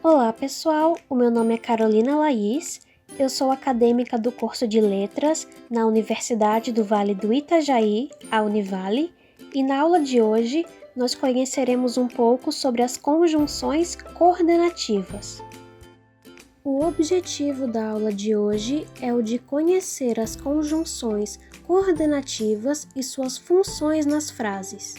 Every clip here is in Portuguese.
Olá pessoal, o meu nome é Carolina Laís, eu sou acadêmica do curso de Letras na Universidade do Vale do Itajaí, a Univale, e na aula de hoje nós conheceremos um pouco sobre as conjunções coordenativas. O objetivo da aula de hoje é o de conhecer as conjunções coordenativas e suas funções nas frases.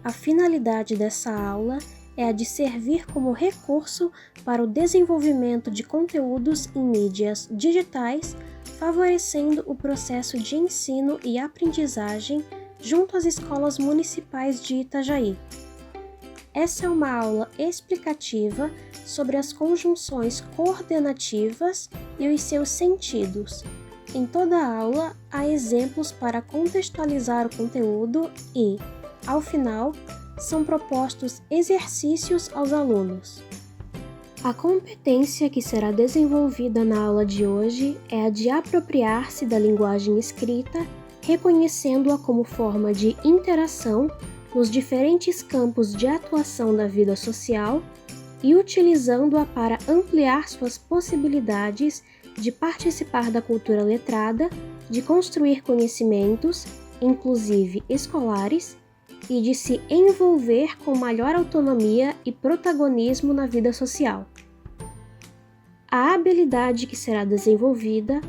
A finalidade dessa aula é a de servir como recurso para o desenvolvimento de conteúdos em mídias digitais, favorecendo o processo de ensino e aprendizagem junto às escolas municipais de Itajaí. Essa é uma aula explicativa sobre as conjunções coordenativas e os seus sentidos. Em toda a aula, há exemplos para contextualizar o conteúdo e, ao final, são propostos exercícios aos alunos. A competência que será desenvolvida na aula de hoje é a de apropriar-se da linguagem escrita, reconhecendo-a como forma de interação nos diferentes campos de atuação da vida social e utilizando-a para ampliar suas possibilidades de participar da cultura letrada, de construir conhecimentos, inclusive escolares, e de se envolver com maior autonomia e protagonismo na vida social. A habilidade que será desenvolvida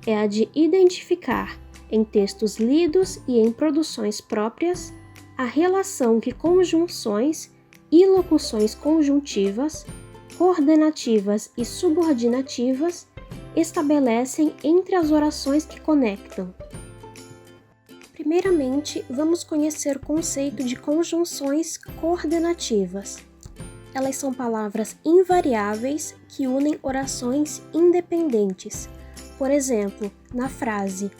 é a de identificar, em textos lidos e em produções próprias, a relação que conjunções e locuções conjuntivas, coordenativas e subordinativas estabelecem entre as orações que conectam. Primeiramente, vamos conhecer o conceito de conjunções coordenativas. Elas são palavras invariáveis que unem orações independentes. Por exemplo, na frase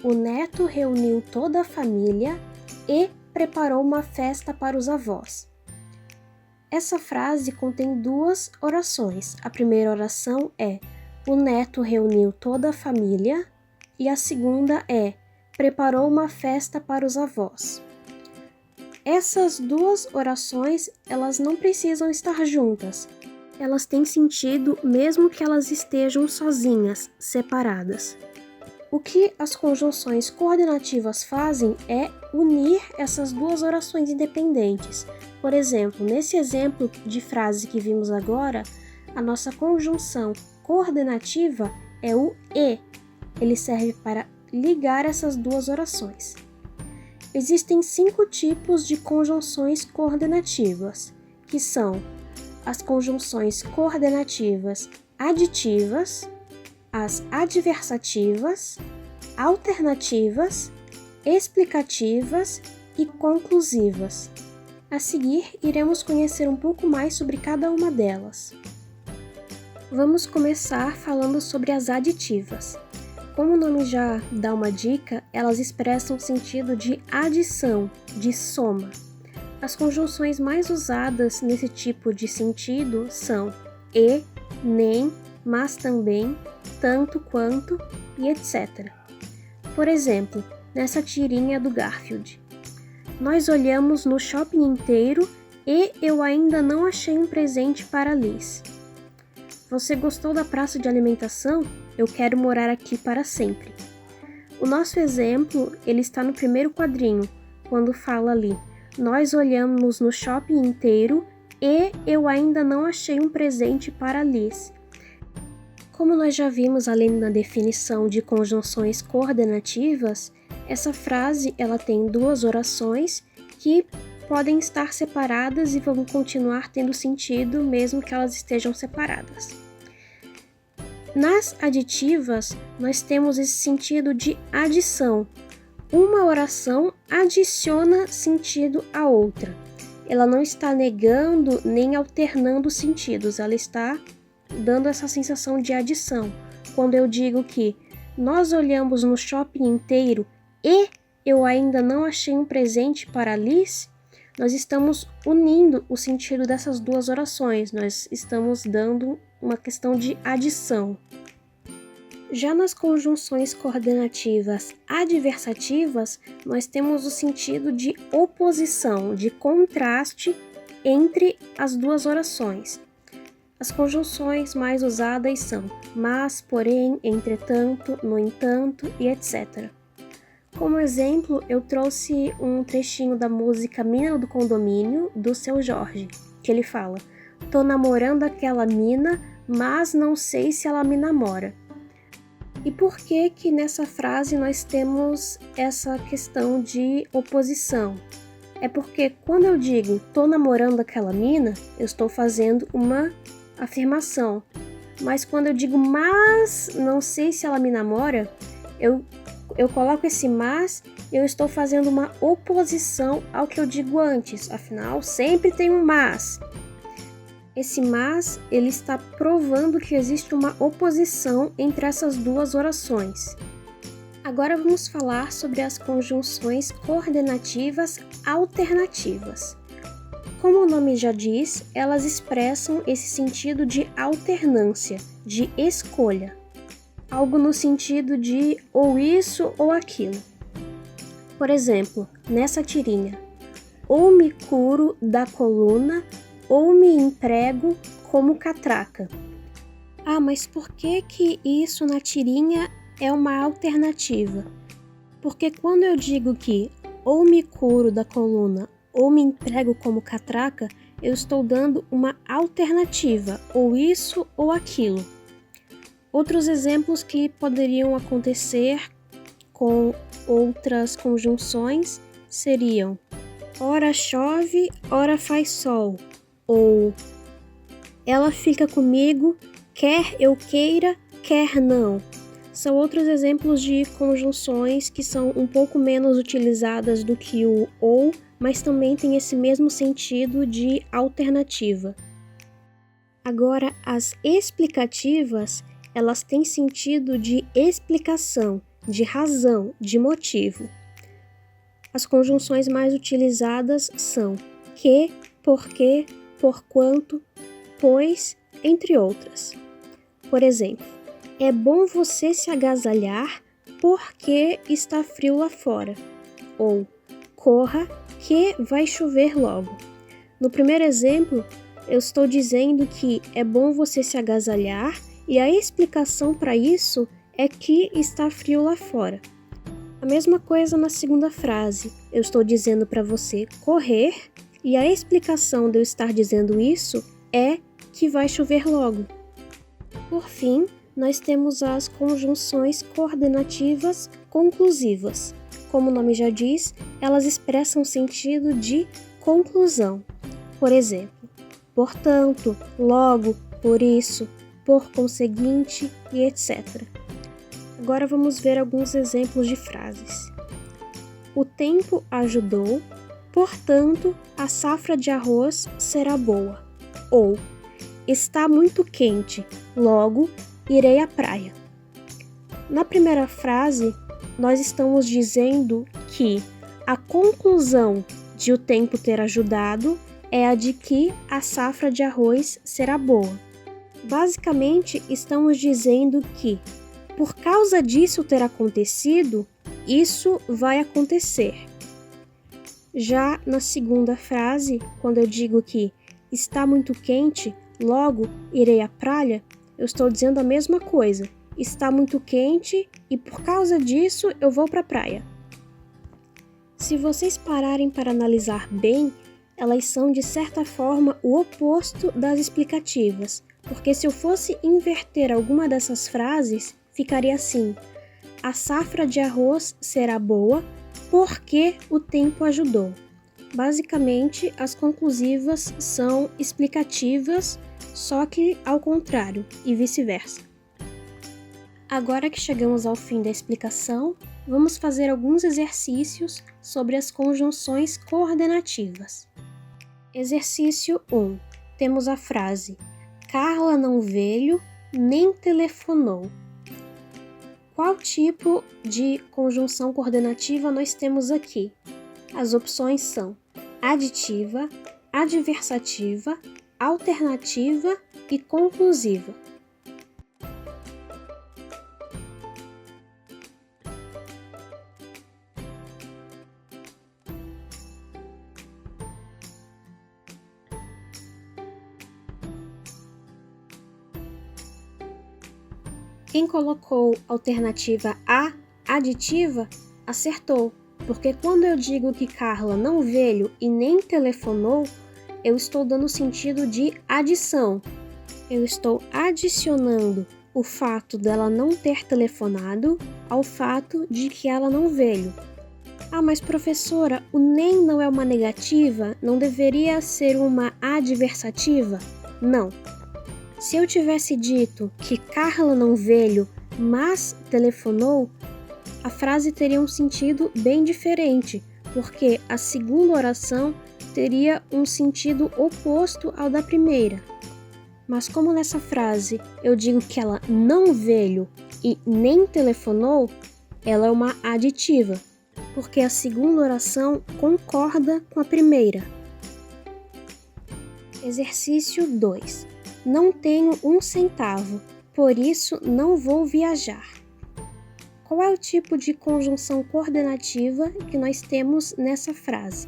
"O neto reuniu toda a família e preparou uma festa para os avós". Essa frase contém duas orações. A primeira oração é "O neto reuniu toda a família" e a segunda é "preparou uma festa para os avós". Essas duas orações, elas não precisam estar juntas. Elas têm sentido mesmo que elas estejam sozinhas, separadas. O que as conjunções coordenativas fazem é unir essas duas orações independentes. Por exemplo, nesse exemplo de frase que vimos agora, a nossa conjunção coordenativa é o "e". Ele serve para ligar essas duas orações. Existem 5 tipos de conjunções coordenativas, que são as conjunções coordenativas aditivas, as adversativas, alternativas, explicativas e conclusivas. A seguir, iremos conhecer um pouco mais sobre cada uma delas. Vamos começar falando sobre as aditivas. Como o nome já dá uma dica, elas expressam o sentido de adição, de soma. As conjunções mais usadas nesse tipo de sentido são e, nem, mas também, tanto quanto e etc. Por exemplo, nessa tirinha do Garfield. Nós olhamos no shopping inteiro e eu ainda não achei um presente para Liz. Você gostou da praça de alimentação? Eu quero morar aqui para sempre. O nosso exemplo, ele está no primeiro quadrinho, quando fala ali: nós olhamos no shopping inteiro e eu ainda não achei um presente para Liz. Como nós já vimos além na definição de conjunções coordenativas, essa frase ela tem duas orações que podem estar separadas e vão continuar tendo sentido mesmo que elas estejam separadas. Nas aditivas, nós temos esse sentido de adição. Uma oração adiciona sentido à outra. Ela não está negando nem alternando sentidos, ela está dando essa sensação de adição. Quando eu digo que nós olhamos no shopping inteiro e eu ainda não achei um presente para Liz, nós estamos unindo o sentido dessas duas orações, nós estamos dando uma questão de adição. Já nas conjunções coordenativas adversativas, nós temos o sentido de oposição, de contraste entre as duas orações. As conjunções mais usadas são mas, porém, entretanto, no entanto e etc. Como exemplo, eu trouxe um trechinho da música Mina do Condomínio, do Seu Jorge, que ele fala: tô namorando aquela mina, mas não sei se ela me namora. E por que que nessa frase nós temos essa questão de oposição? É porque quando eu digo tô namorando aquela mina, eu estou fazendo uma afirmação. Mas quando eu digo mas não sei se ela me namora, eu coloco esse mas e eu estou fazendo uma oposição ao que eu digo antes. Afinal, sempre tem um mas. Esse mas, ele está provando que existe uma oposição entre essas duas orações. Agora vamos falar sobre as conjunções coordenativas alternativas. Como o nome já diz, elas expressam esse sentido de alternância, de escolha. Algo no sentido de ou isso ou aquilo. Por exemplo, nessa tirinha, ou me curo da coluna ou me emprego como catraca. Ah, mas por que que isso na tirinha é uma alternativa? Porque quando eu digo que ou me curo da coluna ou me emprego como catraca, eu estou dando uma alternativa, ou isso ou aquilo. Outros exemplos que poderiam acontecer com outras conjunções seriam ora chove, ora faz sol, ou ela fica comigo, quer eu queira, quer não. São outros exemplos de conjunções que são um pouco menos utilizadas do que o ou, mas também tem esse mesmo sentido de alternativa. Agora, as explicativas, elas têm sentido de explicação, de razão, de motivo. As conjunções mais utilizadas são que, porque, porquanto, pois, entre outras. Por exemplo, é bom você se agasalhar porque está frio lá fora. Ou corra que vai chover logo. No primeiro exemplo, eu estou dizendo que é bom você se agasalhar e a explicação para isso é que está frio lá fora. A mesma coisa na segunda frase. Eu estou dizendo para você correr e a explicação de eu estar dizendo isso é que vai chover logo. Por fim, nós temos as conjunções coordenativas conclusivas. Como o nome já diz, elas expressam sentido de conclusão. Por exemplo, portanto, logo, por isso, por conseguinte e etc. Agora vamos ver alguns exemplos de frases. O tempo ajudou, portanto, a safra de arroz será boa. Ou, está muito quente, logo irei à praia. Na primeira frase, nós estamos dizendo que a conclusão de o tempo ter ajudado é a de que a safra de arroz será boa. Basicamente, estamos dizendo que, por causa disso ter acontecido, isso vai acontecer. Já na segunda frase, quando eu digo que está muito quente, logo irei à praia, eu estou dizendo a mesma coisa. Está muito quente e por causa disso eu vou para a praia. Se vocês pararem para analisar bem, elas são de certa forma o oposto das explicativas, porque se eu fosse inverter alguma dessas frases, ficaria assim: a safra de arroz será boa porque o tempo ajudou. Basicamente, as conclusivas são explicativas, só que ao contrário, e vice-versa. Agora que chegamos ao fim da explicação, vamos fazer alguns exercícios sobre as conjunções coordenativas. Exercício 1. Temos a frase: Carla não veio, nem telefonou. Qual tipo de conjunção coordenativa nós temos aqui? As opções são aditiva, adversativa, alternativa e conclusiva. Quem colocou alternativa A, aditiva, acertou, porque quando eu digo que Carla não veio e nem telefonou, eu estou dando sentido de adição. Eu estou adicionando o fato dela não ter telefonado ao fato de que ela não veio. Ah, mas professora, o nem não é uma negativa? Não deveria ser uma adversativa? Não. Se eu tivesse dito que Carla não veio, mas telefonou, a frase teria um sentido bem diferente, porque a segunda oração teria um sentido oposto ao da primeira. Mas como nessa frase eu digo que ela não veio e nem telefonou, ela é uma aditiva, porque a segunda oração concorda com a primeira. Exercício 2. Não tenho 1 centavo, por isso não vou viajar. Qual é o tipo de conjunção coordenativa que nós temos nessa frase?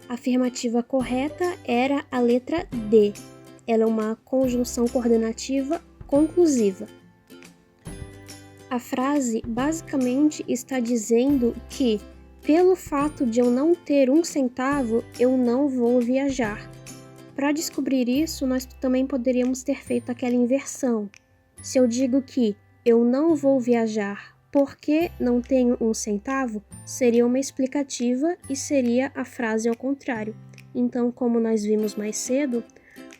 A afirmativa correta era a letra D. Ela é uma conjunção coordenativa conclusiva. A frase basicamente está dizendo que, pelo fato de eu não ter 1 centavo, eu não vou viajar. Para descobrir isso, nós também poderíamos ter feito aquela inversão. Se eu digo que eu não vou viajar porque não tenho 1 centavo, seria uma explicativa e seria a frase ao contrário. Então, como nós vimos mais cedo,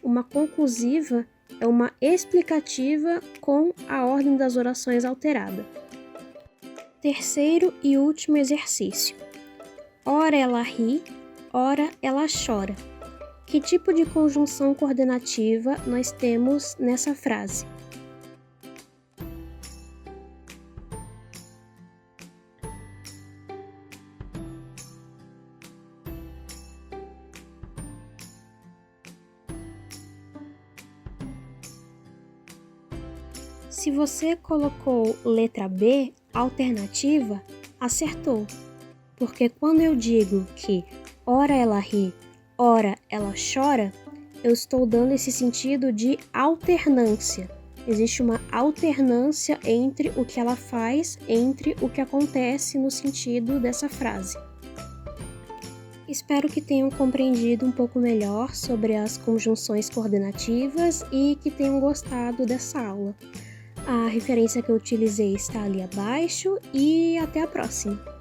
uma conclusiva é uma explicativa com a ordem das orações alterada. Terceiro e último exercício. Ora ela ri, ora ela chora. Que tipo de conjunção coordenativa nós temos nessa frase? Se você colocou letra B, alternativa, acertou. Porque quando eu digo que ora ela ri, ora ela chora, eu estou dando esse sentido de alternância. Existe uma alternância entre o que ela faz, entre o que acontece no sentido dessa frase. Espero que tenham compreendido um pouco melhor sobre as conjunções coordenativas e que tenham gostado dessa aula. A referência que eu utilizei está ali abaixo e até a próxima!